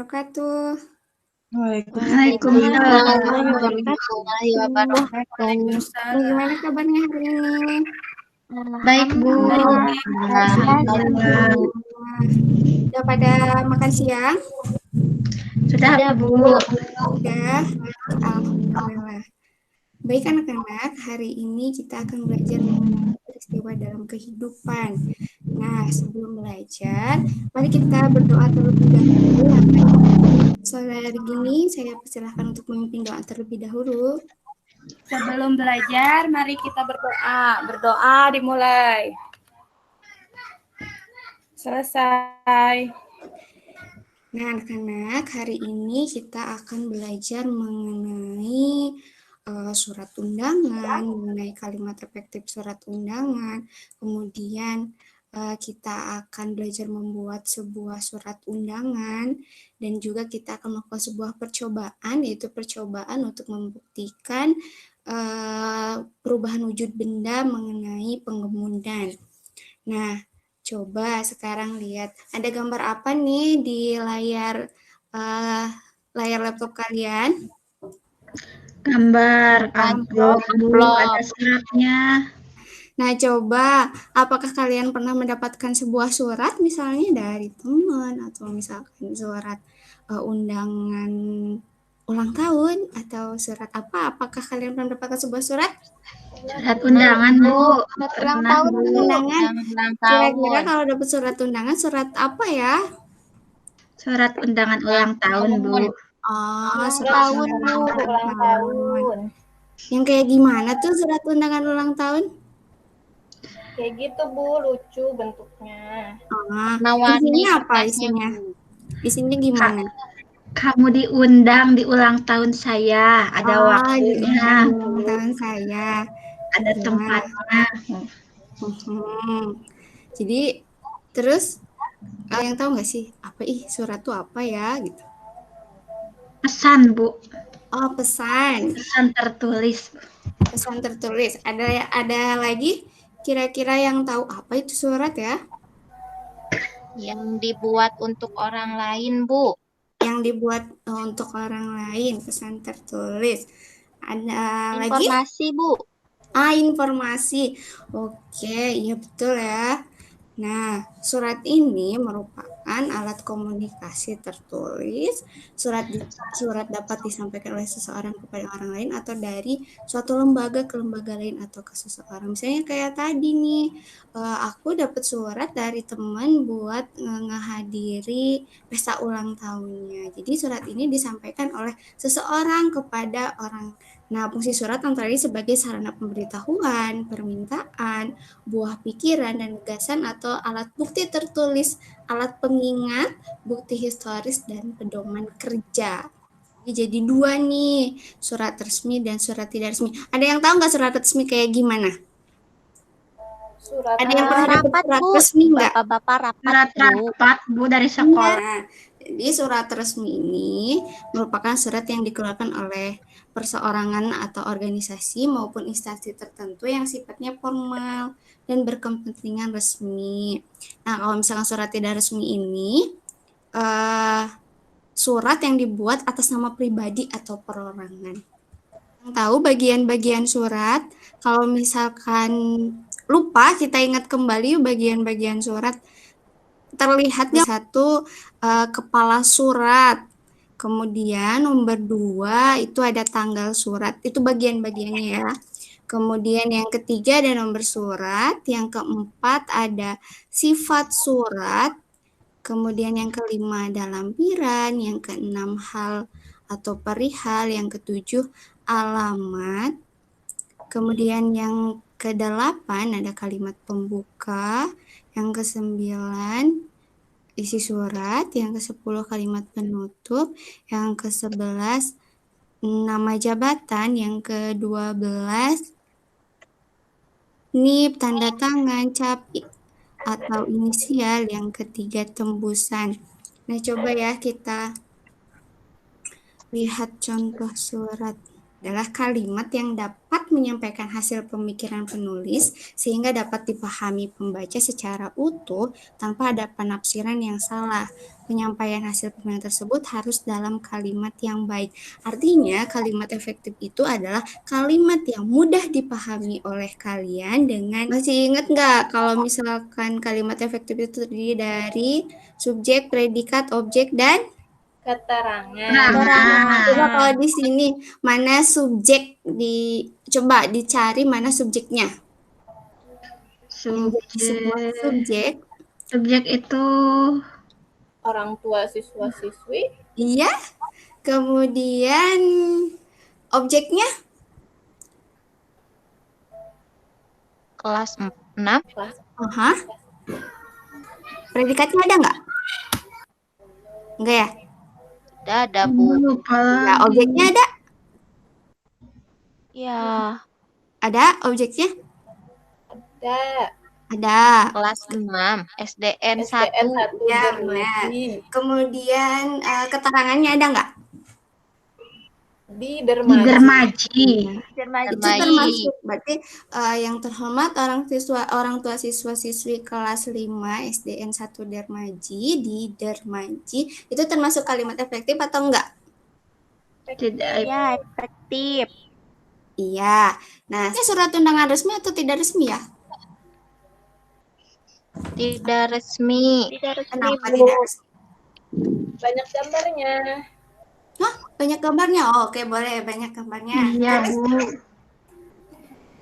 wabarakatuh. Waalaikumsalam warahmatullahi wabarakatuh. Bagaimana kabarnya hari ini? Baik, Bu. Alhamdulillah. Sudah pada makan siang? Sudah, Bu. Sudah. Alhamdulillah. Baik anak-anak, hari ini kita akan belajar mengenai peristiwa dalam kehidupan. Nah, sebelum belajar, mari kita berdoa terlebih dahulu. Saudara gini, saya persilahkan untuk memimpin doa terlebih dahulu. Sebelum belajar, mari kita berdoa. Berdoa dimulai. Selesai. Nah, anak-anak, hari ini kita akan belajar mengenai surat undangan, mengenai kalimat efektif surat undangan. Kemudian kita akan belajar membuat sebuah surat undangan, dan juga kita akan melakukan sebuah percobaan, yaitu percobaan untuk membuktikan perubahan wujud benda mengenai penggemudan. Nah, coba sekarang lihat, ada gambar apa nih di layar laptop kalian? Gambar amplop, Bu, ada suratnya. Nah, coba apakah kalian pernah mendapatkan sebuah surat misalnya dari teman, atau misalkan surat undangan ulang tahun, atau surat apa? Apakah kalian pernah mendapatkan sebuah surat? Surat undangan, Bu. Ulang tahun, Bu. Undangan. Ulang Kira-kira tahun. kalau dapat surat undangan, surat apa ya? Surat undangan ulang tahun, Bu. Oh, Ulang surat tahun, undangan Bu. ulang tahun. Yang kayak gimana tuh surat undangan ulang tahun? Kayak gitu, Bu, lucu bentuknya. Isinya apa isinya? Isinya gimana? Kamu diundang di ulang tahun saya, ada waktunya, di ulang tahun saya. ada tempatnya. Jadi terus yang tahu nggak sih apa surat tuh apa ya gitu? Pesan, Bu. Oh, pesan. Pesan tertulis. Pesan tertulis. Ada lagi kira-kira yang tahu apa itu surat ya? Yang dibuat untuk orang lain, Bu. Yang dibuat untuk orang lain, pesan tertulis. Ada lagi? Informasi, Bu. Informasi. Oke, iya betul ya. Nah, surat ini merupakan alat komunikasi tertulis. Surat dapat disampaikan oleh seseorang kepada orang lain, atau dari suatu lembaga ke lembaga lain, atau ke seseorang. Misalnya kayak tadi nih, aku dapat surat dari teman buat ngehadiri pesta ulang tahunnya. Jadi surat ini disampaikan oleh seseorang kepada orang. Nah, fungsi surat antara lain sebagai sarana pemberitahuan, permintaan, buah pikiran dan gagasan, atau alat bukti tertulis, alat pengingat, bukti historis, dan pedoman kerja. Jadi dua nih, surat resmi dan surat tidak resmi. Ada yang tahu nggak surat resmi kayak gimana? Surat Ada yang pernah dapat rapat, surat Bu. resmi nggak? Bapak-bapak Surat rapat, Bu. rapat, Bu, dari sekolah. Nah, jadi surat resmi ini merupakan surat yang dikeluarkan oleh perseorangan atau organisasi maupun instansi tertentu yang sifatnya formal dan berkepentingan resmi. Nah, kalau misalkan surat tidak resmi ini surat yang dibuat atas nama pribadi atau perorangan. Tahu bagian-bagian surat? Kalau misalkan lupa, kita ingat kembali bagian-bagian surat. Terlihat di satu kepala surat, kemudian nomor 2 itu ada tanggal surat, itu bagian-bagiannya ya. Kemudian yang ketiga ada nomor surat, yang keempat ada sifat surat, kemudian yang kelima ada lampiran, yang keenam hal atau perihal, yang ketujuh alamat, kemudian yang kedelapan ada kalimat pembuka, yang kesembilan isi surat, yang ke-10 kalimat penutup, yang ke-11 nama jabatan, yang ke-12 NIP, tanda tangan, cap atau inisial, yang ketiga tembusan. Nah, coba ya kita lihat contoh surat. adalah kalimat yang dapat menyampaikan hasil pemikiran penulis sehingga dapat dipahami pembaca secara utuh tanpa ada penafsiran yang salah. Penyampaian hasil pemikiran tersebut harus dalam kalimat yang baik. Artinya, kalimat efektif itu adalah kalimat yang mudah dipahami oleh kalian dengan... Masih ingat nggak kalau misalkan kalimat efektif itu terdiri dari subjek, predikat, objek, dan Keterangan. coba kalau di sini mana subjek coba dicari mana subjeknya. Sebuah subjek. Subjek itu Orang tua siswa-siswi. Iya. Kemudian objeknya Kelas 6. Aha. Predikatnya ada nggak? Enggak ya? Ada, Bu. Ya, objeknya ada? Ya, Ada objeknya? Ada. kelas 6, SDN 1. SDN 1 Ya, Dermaji. Kemudian keterangannya ada nggak? Di di Dermaji. Dermaji. Itu termasuk berarti yang terhormat orang tua siswa-siswi kelas 5 SDN 1 Dermaji di Dermaji itu termasuk kalimat efektif atau enggak? Tidak. Ya, efektif. Iya. Nah, ini surat undangan resmi atau tidak resmi ya? Tidak resmi. Kenapa tidak resmi? Banyak gambarnya. Hah? Banyak gambarnya? Oh, oke, boleh banyak gambarnya. Iya, Bu.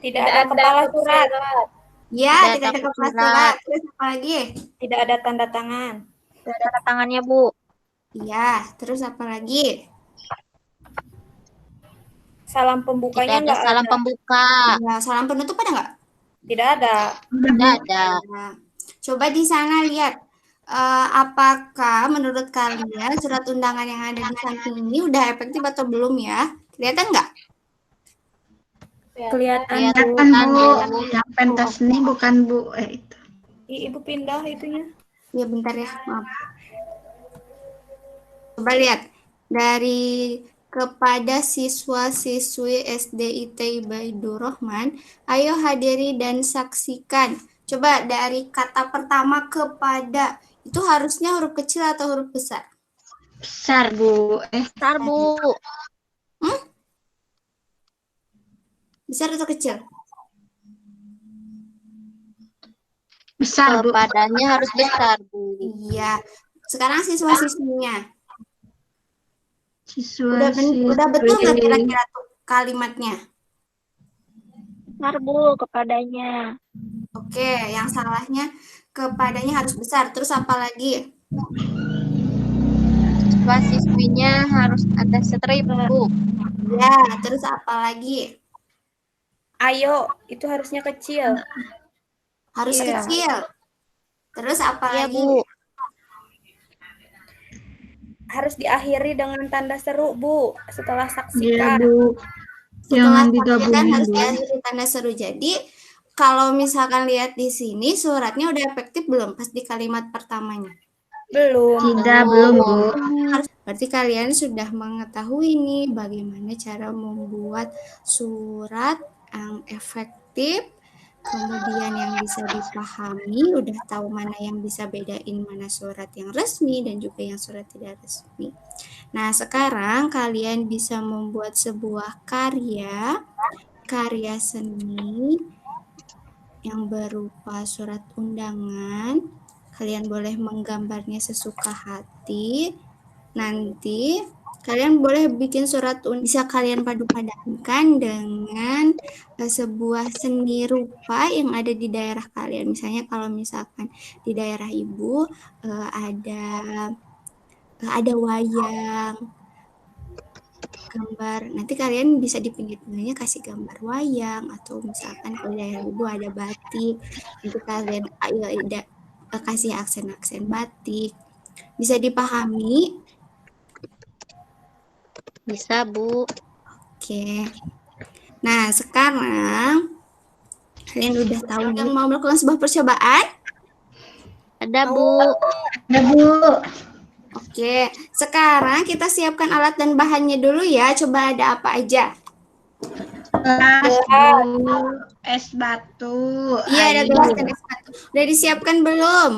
Tidak ada kepala surat. Ya, Tidak tidak ada ada kepala surat. surat. Terus apa lagi? Tidak ada tanda tangan. Tidak ada tangannya, Bu. Iya, terus apa lagi? Salam Tidak pembukanya ada nggak salam ada. pembuka. Ya, salam penutup ada nggak? Tidak ada. Tidak ada. Nah, coba di sana lihat. Apakah menurut kalian surat undangan yang ada di samping ini udah efektif atau belum ya? Kelihatan nggak? Kelihatan. Kelihatan, Bu. Yang pentas ini bukan Bu. Itu. Ibu pindah itunya. Ya bentar ya, maaf. Coba lihat dari kepada siswa-siswi SDIT Baidur Rahman, ayo hadiri dan saksikan. Coba dari kata pertama kepada itu harusnya huruf kecil atau huruf besar? Besar, Bu. Besar, Bu. Besar atau kecil? Besar, Bu. Kepadanya harus besar, Bu. Iya. Sekarang siswa-siswinya. Siswa Udah betul nggak kira-kira tuh kalimatnya? Besar, Bu, kepadanya. Oke, yang salahnya kepadanya harus besar. Terus apa lagi? Siswa-siswinya harus ada strip, Bu. Ya, terus apa lagi? Ayo, itu harusnya kecil. Harus Iya. kecil. Terus apa Iya, lagi? Bu. Harus diakhiri dengan tanda seru, Bu. Setelah Iya, saksikan. Bu. Setelah Jangan saksikan digabungin, harus Bu. diakhiri tanda seru. Jadi, kalau misalkan lihat di sini suratnya udah efektif belum pas di kalimat pertamanya? Belum. Tidak, belum, Bu. Berarti kalian sudah mengetahui nih bagaimana cara membuat surat yang efektif, kemudian yang bisa dipahami, udah tahu mana yang bisa bedain mana surat yang resmi dan juga yang surat tidak resmi. Nah, sekarang kalian bisa membuat sebuah karya seni yang berupa surat undangan. Kalian boleh menggambarnya sesuka hati. Nanti kalian boleh bikin surat bisa kalian padu-padankan dengan sebuah seni rupa yang ada di daerah kalian. Misalnya kalau misalkan di daerah Ibu ada wayang, gambar. Nanti kalian bisa di pinggir-pinggirnya kasih gambar wayang, atau misalkan kalau di daerah Ibu ada batik, nanti kalian kasih aksen-aksen batik. Bisa dipahami? Bisa, Bu. Oke. Nah, sekarang kalian udah tahu yang mau melakukan sebuah percobaan? Ada, Bu. Ada, Bu. Oke, sekarang kita siapkan alat dan bahannya dulu ya. Coba ada apa aja? Gelas, Bu. Es batu. Iya, ada air. gelas dan es batu. Udah disiapkan belum?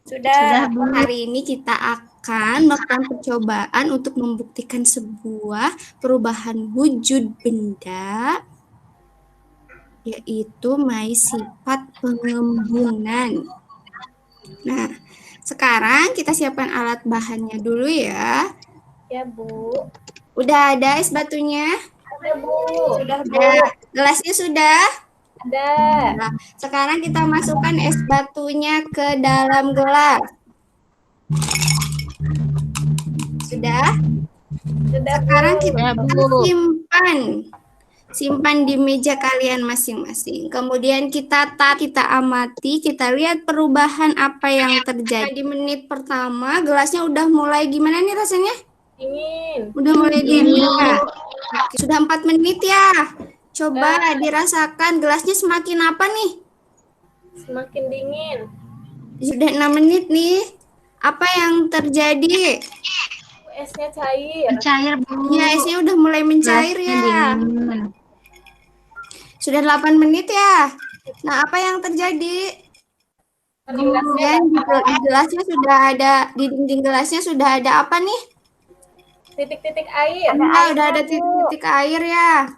Sudah, Sudah. Bu. Hari ini kita akan melakukan percobaan untuk membuktikan sebuah perubahan wujud benda, yaitu sifat pengembunan. Nah, sekarang kita siapkan alat bahannya dulu ya. Ya, Bu. Udah ada es batunya? Ada, Bu. Sudah, Bu. Udah. Gelasnya sudah? Ada. Nah, sekarang kita masukkan es batunya ke dalam gelas. Sudah? Sudah, Bu. Sekarang kita Ya, Bu. simpan di meja kalian masing-masing. Kemudian kita amati, kita lihat perubahan apa yang terjadi. Di menit pertama, gelasnya udah mulai gimana nih rasanya? Dingin. Udah mulai dingin ya? Oke, sudah 4 menit ya. Coba dirasakan gelasnya semakin apa nih? Semakin dingin. Sudah 6 menit nih. Apa yang terjadi? Esnya cair. Cair, Bu. Ya, esnya udah mulai mencair Gelasnya ya. dingin. Sudah 8 menit ya. Nah, apa yang terjadi? Kemudian di gelasnya sudah ada, di dinding gelasnya sudah ada apa nih? Titik-titik air. Udah ada titik-titik air ya.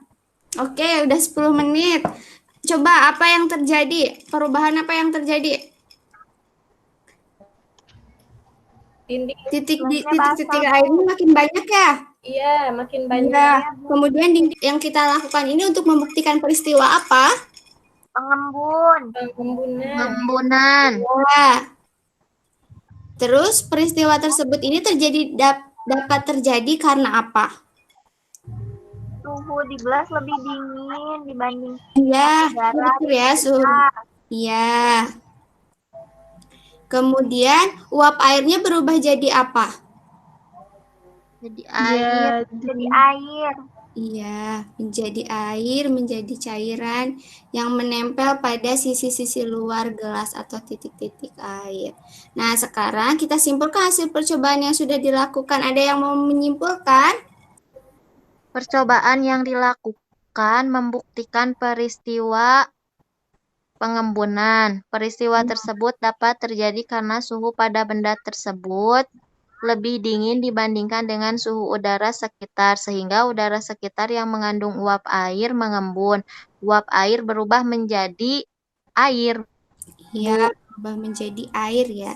Oke, udah 10 menit. Coba apa yang terjadi? Perubahan apa yang terjadi? Dinding. Titik airnya makin banyak ya? Iya, makin banyak. Ya. Kemudian yang kita lakukan ini untuk membuktikan peristiwa apa? Pengembunan. Pengembunan. Ya. Terus peristiwa tersebut ini dapat terjadi karena apa? Suhu di gelas lebih dingin dibanding Iya, udara betul ya, suhu. Iya. Kemudian uap airnya berubah jadi apa? Jadi air. jadi air. Iya, menjadi air, menjadi cairan yang menempel pada sisi-sisi luar gelas atau titik-titik air. Nah, sekarang kita simpulkan hasil percobaan yang sudah dilakukan. Ada yang mau menyimpulkan? Percobaan yang dilakukan membuktikan peristiwa pengembunan. Peristiwa tersebut dapat terjadi karena suhu pada benda tersebut lebih dingin dibandingkan dengan suhu udara sekitar, sehingga udara sekitar yang mengandung uap air mengembun. Uap air berubah menjadi air. Ya, berubah menjadi air ya.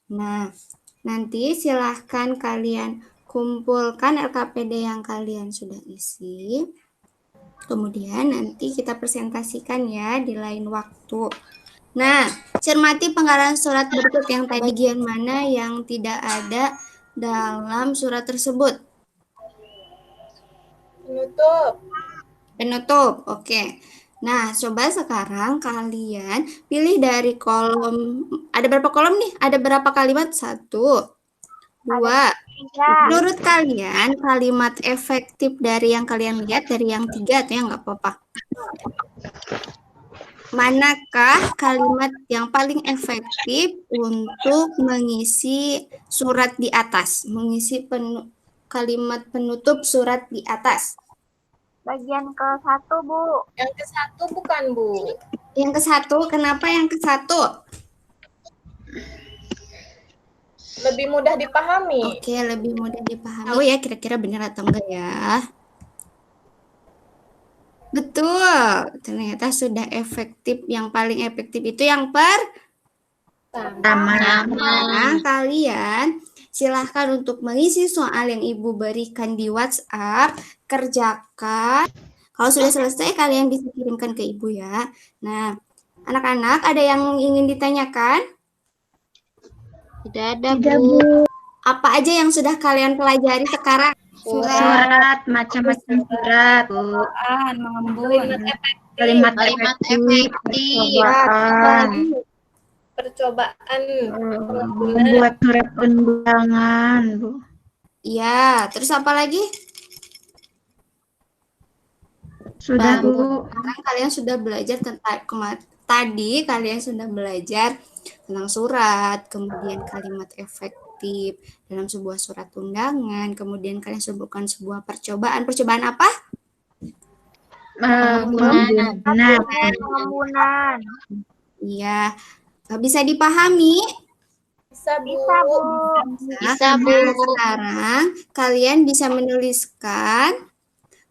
Nah, nanti silahkan kalian kumpulkan LKPD yang kalian sudah isi. Kemudian nanti kita presentasikan ya di lain waktu. Nah, cermati penggalan surat berikut yang tadi, bagian mana yang tidak ada dalam surat tersebut? Penutup, oke. Nah, coba sekarang kalian pilih dari kolom, ada berapa kolom nih? Ada berapa kalimat? 1, 2. Menurut kalian, kalimat efektif dari yang kalian lihat, dari yang 3 atau yang nggak apa-apa? Manakah kalimat yang paling efektif untuk mengisi surat di atas? Mengisi kalimat penutup surat di atas? Bagian ke-1, Bu. Yang ke-1 bukan, Bu. Yang ke-1, kenapa yang ke-1? Lebih mudah dipahami. Oke, lebih mudah dipahami. Tahu ya kira-kira benar atau enggak ya? Betul, ternyata sudah efektif. Yang paling efektif itu yang Pertama. Sekarang kalian silahkan untuk mengisi soal yang Ibu berikan di WhatsApp, kerjakan. Kalau sudah selesai, kalian bisa kirimkan ke Ibu ya. Nah, anak-anak ada yang ingin ditanyakan? Tidak ada, Bu. Apa aja yang sudah kalian pelajari sekarang? Surat, macam-macam surat, Bu. Kalimat efektif, percobaan. Percobaan. Buat surat undangan, Bu. Iya, terus apa lagi? Sudah, Baru. Bu. Sekarang kalian sudah belajar tentang tadi kalian sudah belajar tentang surat, kemudian kalimat efektif dalam sebuah surat undangan, kemudian kalian sebutkan sebuah percobaan. Percobaan apa? Pengambunan. Pengambunan. Iya, bisa dipahami? Bisa, Bu. Bisa, Bu. Bisa, Bu. Nah, sekarang kalian bisa menuliskan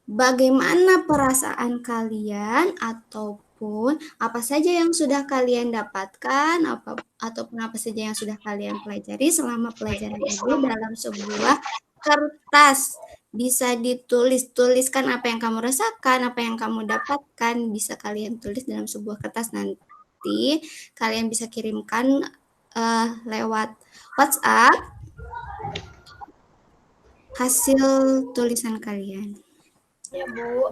bagaimana perasaan kalian ataupun apa saja yang sudah kalian dapatkan ataupun apa saja yang sudah kalian pelajari selama pelajaran ini dalam sebuah kertas. Bisa tuliskan apa yang kamu rasakan, apa yang kamu dapatkan, bisa kalian tulis dalam sebuah kertas. Nanti kalian bisa kirimkan lewat WhatsApp hasil tulisan kalian. Ya, Bu.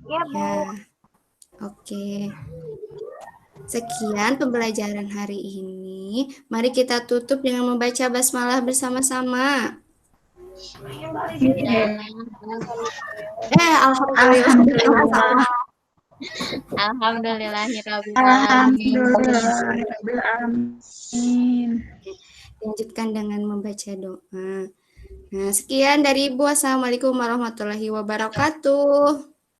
Ya, Bu. Ya, oke. Sekian pembelajaran hari ini. Mari kita tutup dengan membaca basmalah bersama-sama. Alhamdulillah. Alhamdulillahirabbil alamin. Alhamdulillah. Lanjutkan dengan membaca doa. Nah, sekian dari Ibu. Assalamualaikum warahmatullahi wabarakatuh.